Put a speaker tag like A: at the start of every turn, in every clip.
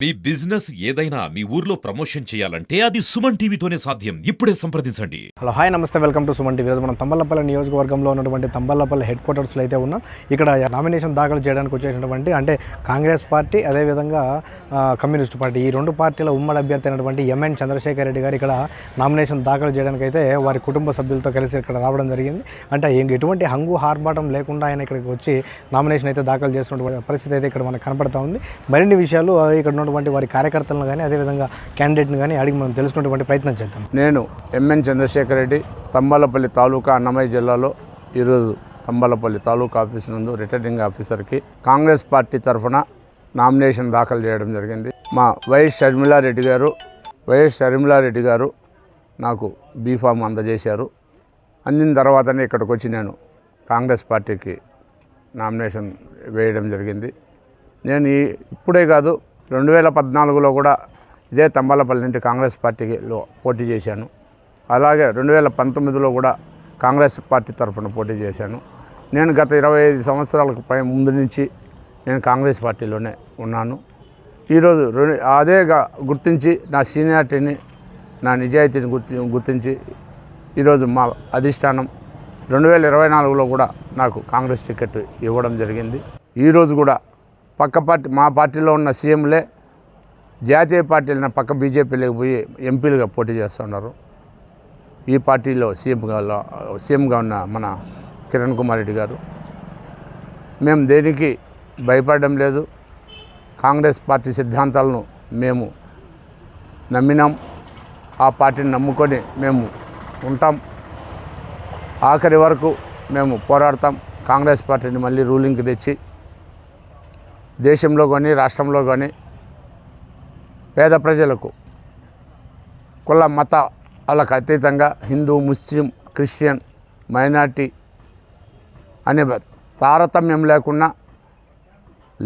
A: మీ business ఏదైనా మీ ఊర్లో promotion చేయాలంటే అది సుమన్ టీవీతోనే సాధ్యం. ఇప్పుడే సంప్రదించండి.
B: హలో హాయ్ నమస్తే, వెల్కమ్ టు సుమన్ టీవీ. మనం తంబలపల్లి నియోజకవర్గంలో ఉన్నటువంటి తంబలపల్లి హెడ్ క్వార్టర్స్లో అయితే ఉన్నాం. ఇక్కడ నామినేషన్ దాఖలు చేయడానికి వచ్చేసినటువంటి అంటే కాంగ్రెస్ పార్టీ అదేవిధంగా కమ్యూనిస్ట్ పార్టీ ఈ రెండు పార్టీల ఉమ్మడి అభ్యర్థి అయినటువంటి ఎంఎన్ చంద్రశేఖర్ రెడ్డి గారు ఇక్కడ నామినేషన్ దాఖలు చేయడానికి అయితే వారి కుటుంబ సభ్యులతో కలిసి ఇక్కడ రావడం జరిగింది. అంటే ఎటువంటి హంగు హార్బాటం లేకుండా ఆయన ఇక్కడికి వచ్చి నామినేషన్ అయితే దాఖలు చేస్తున్నటువంటి పరిస్థితి అయితే ఇక్కడ మనకు కనపడతా ఉంది. మరిన్ని విషయాలు ఇక్కడ ఉన్నటువంటి వారి కార్యకర్తలను కానీ అదేవిధంగా క్యాండిడేట్ని కానీ అడిగి మనం తెలుసుకునేటువంటి ప్రయత్నం చేద్దాం.
C: నేను ఎంఎన్ చంద్రశేఖర్ రెడ్డి, తంబాలపల్లి తాలూకా, అన్నమయ్య జిల్లాలో ఈరోజు తంబాలపల్లి తాలూకా ఆఫీస్ నందు రిటర్నింగ్ ఆఫీసర్కి కాంగ్రెస్ పార్టీ తరఫున నామినేషన్ దాఖలు చేయడం జరిగింది. మా వైఎస్ షర్మిలారెడ్డి గారు నాకు బీఫామ్ అందజేశారు. అందిన తర్వాతనే ఇక్కడికి వచ్చి నేను కాంగ్రెస్ పార్టీకి నామినేషన్ వేయడం జరిగింది. నేను ఇప్పుడే కాదు, 2014లో కూడా ఇదే తంబాలపల్లి నుండి కాంగ్రెస్ పార్టీలో పోటీ చేశాను. అలాగే 2019లో కూడా కాంగ్రెస్ పార్టీ తరఫున పోటీ చేశాను. నేను గత 25 సంవత్సరాలకు ముందు నుంచి నేను కాంగ్రెస్ పార్టీలోనే ఉన్నాను. ఈరోజు అదేగా గుర్తించి నా సీనియారిటీని, నా నిజాయితీని గుర్తించి ఈరోజు మా అధిష్టానం 2024లో కూడా నాకు కాంగ్రెస్ టికెట్ ఇవ్వడం జరిగింది. ఈరోజు కూడా పక్క పార్టీ, మా పార్టీలో ఉన్న సీఎంలే జాతీయ పార్టీలను పక్క బీజేపీలోకి పోయి ఎంపీలుగా పోటీ చేస్తున్నారు. ఈ పార్టీలో సీఎంగా ఉన్న మన కిరణ్ కుమార్ రెడ్డి గారు. మేము దేనికి భయపడడం లేదు. కాంగ్రెస్ పార్టీ సిద్ధాంతాలను మేము నమ్మినాం. ఆ పార్టీని నమ్ముకొని మేము ఉంటాం. ఆఖరి వరకు మేము పోరాడతాం. కాంగ్రెస్ పార్టీని మళ్ళీ రూలింగ్కి తెచ్చి దేశంలో కానీ రాష్ట్రంలో కానీ పేద ప్రజలకు కుల మతాలకు అతీతంగా హిందూ, ముస్లిం, క్రిస్టియన్, మైనార్టీ అనే తారతమ్యం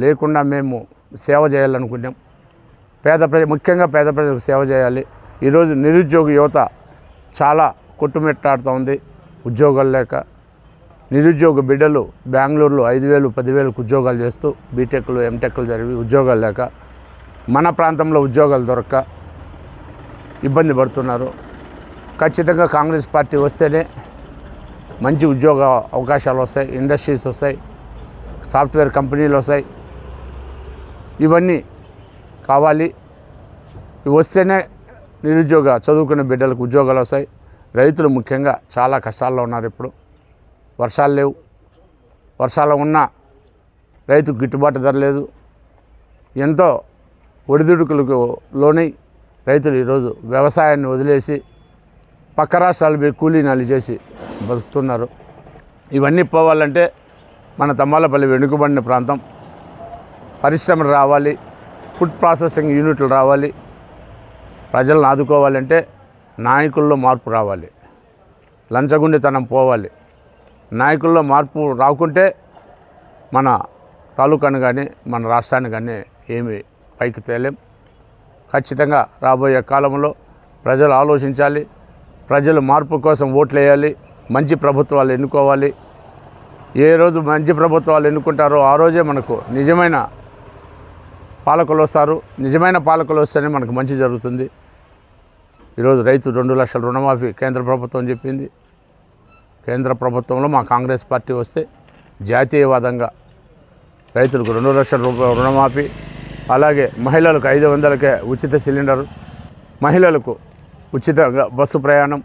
C: లేకుండా మేము సేవ చేయాలనుకున్నాం. ముఖ్యంగా పేద ప్రజలకు సేవ చేయాలి. ఈరోజు నిరుద్యోగ యువత చాలా కొట్టుమిట్టాడుతూ ఉద్యోగాలు లేక. నిరుద్యోగ బిడ్డలు బెంగళూరులో 5,000, 10,000కు ఉద్యోగాలు చేస్తూ బీటెక్లు, ఎంటెక్లు జరిగి ఉద్యోగాలు లేక, మన ప్రాంతంలో ఉద్యోగాలు దొరక్క ఇబ్బంది పడుతున్నారు. ఖచ్చితంగా కాంగ్రెస్ పార్టీ వస్తేనే మంచి ఉద్యోగ అవకాశాలు వస్తాయి, ఇండస్ట్రీస్ వస్తాయి, సాఫ్ట్వేర్ కంపెనీలు వస్తాయి. ఇవన్నీ కావాలి. ఇవి వస్తేనే చదువుకునే బిడ్డలకు ఉద్యోగాలు వస్తాయి. రైతులు ముఖ్యంగా చాలా కష్టాల్లో ఉన్నారు. ఇప్పుడు వర్షాలు లేవు. వర్షాలు ఉన్నా రైతుకు గిట్టుబాటు ధర లేదు. ఎంతో ఒడిదుడుకులకు లోనై రైతులు ఈరోజు వ్యవసాయాన్ని వదిలేసి పక్క రాష్ట్రాలు పోయి కూలీనాలు చేసి బతుకుతున్నారు. ఇవన్నీ పోవాలంటే మన తంబాలపల్లి వెనుకబడిన ప్రాంతం, పరిశ్రమలు రావాలి, ఫుడ్ ప్రాసెసింగ్ యూనిట్లు రావాలి. ప్రజలను ఆదుకోవాలంటే నాయకుల్లో మార్పు రావాలి, లంచగొండితనం పోవాలి. నాయకుల్లో మార్పు రాకుంటే మన తాలూకాను కానీ మన రాష్ట్రాన్ని కానీ ఏమి పైకి తేలేం. ఖచ్చితంగా రాబోయే కాలంలో ప్రజలు ఆలోచించాలి. ప్రజలు మార్పు కోసం ఓట్లు వేయాలి. మంచి ప్రభుత్వాలు ఎన్నుకోవాలి. ఏ రోజు మంచి ప్రభుత్వాలు ఎన్నుకుంటారో ఆ రోజే మనకు నిజమైన పాలకులు వస్తారు. నిజమైన పాలకులు వస్తేనే మనకు మంచి జరుగుతుంది. ఈరోజు రైతు 2 లక్షల రుణమాఫీ కేంద్ర ప్రభుత్వం చెప్పింది. కేంద్ర ప్రభుత్వంలో మా కాంగ్రెస్ పార్టీ వస్తే జాతీయవాదంగా రైతులకు 2 లక్షల రూపాయల రుణమాఫీ, అలాగే మహిళలకు 500కే ఉచిత సిలిండరు, మహిళలకు ఉచితంగా బస్సు ప్రయాణం,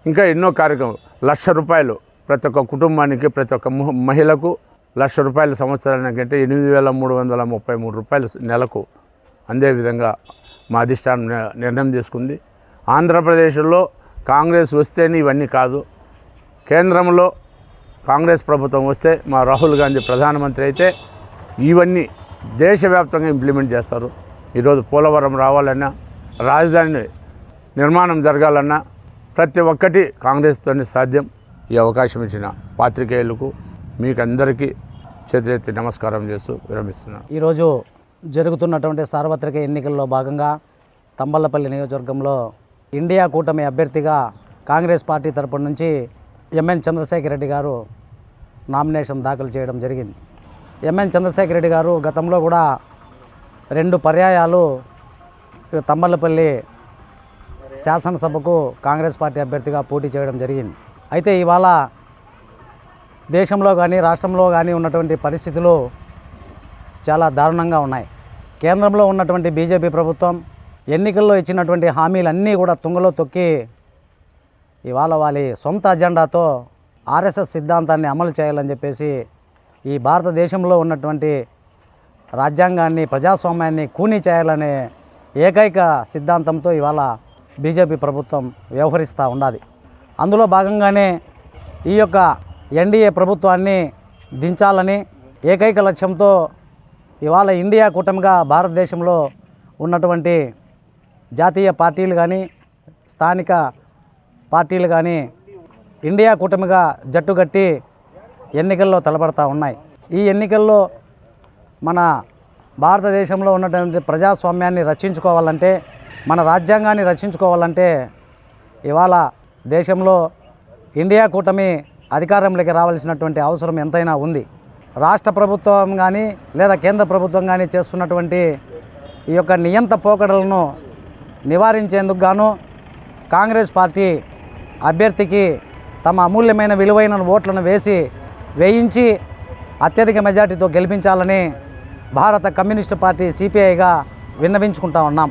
C: ఇంకా ఎన్నో కార్యక్రమాలు. 1,00,000 రూపాయలు ప్రతి ఒక్క కుటుంబానికి, ప్రతి ఒక్క మహిళకు 1,00,000 రూపాయలు సంవత్సరానికి, అంటే 8,333 రూపాయలు నెలకు అందే విధంగా మా అధిష్టానం నిర్ణయం తీసుకుంది. ఆంధ్రప్రదేశ్లో కాంగ్రెస్ వస్తేనే ఇవన్నీ కాదు. కేంద్రంలో కాంగ్రెస్ ప్రభుత్వం వస్తే, మా రాహుల్ గాంధీ ప్రధానమంత్రి అయితే ఇవన్నీ దేశవ్యాప్తంగా ఇంప్లిమెంట్ చేస్తారు. ఈరోజు పోలవరం రావాలన్నా, రాజధాని నిర్మాణం జరగాలన్నా ప్రతి ఒక్కటి కాంగ్రెస్తోనే సాధ్యం. ఈ అవకాశం ఇచ్చిన పాత్రికేయులకు మీకు అందరికీ చేతులెత్తి నమస్కారం చేస్తూ విరమిస్తున్నాను.
D: ఈరోజు జరుగుతున్నటువంటి సార్వత్రిక ఎన్నికల్లో భాగంగా తంబలపల్లి నియోజకవర్గంలో ఇండియా కూటమి అభ్యర్థిగా కాంగ్రెస్ పార్టీ తరపు నుంచి ఎంఎన్ చంద్రశేఖర్ రెడ్డి గారు నామినేషన్ దాఖలు చేయడం జరిగింది. ఎంఎన్ చంద్రశేఖర్ రెడ్డి గారు గతంలో కూడా 2 పర్యాయాలు తంబలపల్లి శాసనసభకు కాంగ్రెస్ పార్టీ అభ్యర్థిగా పోటీ చేయడం జరిగింది. అయితే ఇవాళ దేశంలో కానీ రాష్ట్రంలో కానీ ఉన్నటువంటి పరిస్థితులు చాలా దారుణంగా ఉన్నాయి. కేంద్రంలో ఉన్నటువంటి బీజేపీ ప్రభుత్వం ఎన్నికల్లో ఇచ్చినటువంటి హామీలన్నీ కూడా తుంగలో తొక్కి ఇవాళ వాళ్ళ సొంత అజెండాతో ఆర్ఎస్ఎస్ సిద్ధాంతాన్ని అమలు చేయాలని చెప్పేసి ఈ భారతదేశంలో ఉన్నటువంటి రాజ్యాంగాన్ని ప్రజాస్వామ్యాన్ని కూనీ చేయాలనే ఏకైక సిద్ధాంతంతో ఇవాళ బీజేపీ ప్రభుత్వం వ్యవహరిస్తూ ఉన్నది. అందులో భాగంగానే ఈ యొక్క ఎన్డీఏ ప్రభుత్వాన్ని దించాలని ఏకైక లక్ష్యంతో ఇవాళ ఇండియా కూటమిగా భారతదేశంలో ఉన్నటువంటి జాతీయ పార్టీలు కానీ స్థానిక పార్టీలు కానీ ఇండియా కూటమిగా జట్టుగట్టి ఎన్నికల్లో తలపడతా ఉన్నాయి. ఈ ఎన్నికల్లో మన భారతదేశంలో ఉన్నటువంటి ప్రజాస్వామ్యాన్ని రక్షించుకోవాలంటే, మన రాజ్యాంగాన్ని రక్షించుకోవాలంటే ఇవాళ దేశంలో ఇండియా కూటమి అధికారంలోకి రావాల్సినటువంటి అవసరం ఎంతైనా ఉంది. రాష్ట్ర ప్రభుత్వం కానీ లేదా కేంద్ర ప్రభుత్వం కానీ చేస్తున్నటువంటి ఈ యొక్క నియంత పోకడలను నివారించేందుకు గాను కాంగ్రెస్ పార్టీ అభ్యర్థికి తమ అమూల్యమైన విలువైన ఓట్లను వేయించి అత్యధిక మెజార్టీతో గెలిపించాలని భారత కమ్యూనిస్టు పార్టీ సిపిఐగా విన్నవించుకుంటా ఉన్నాం.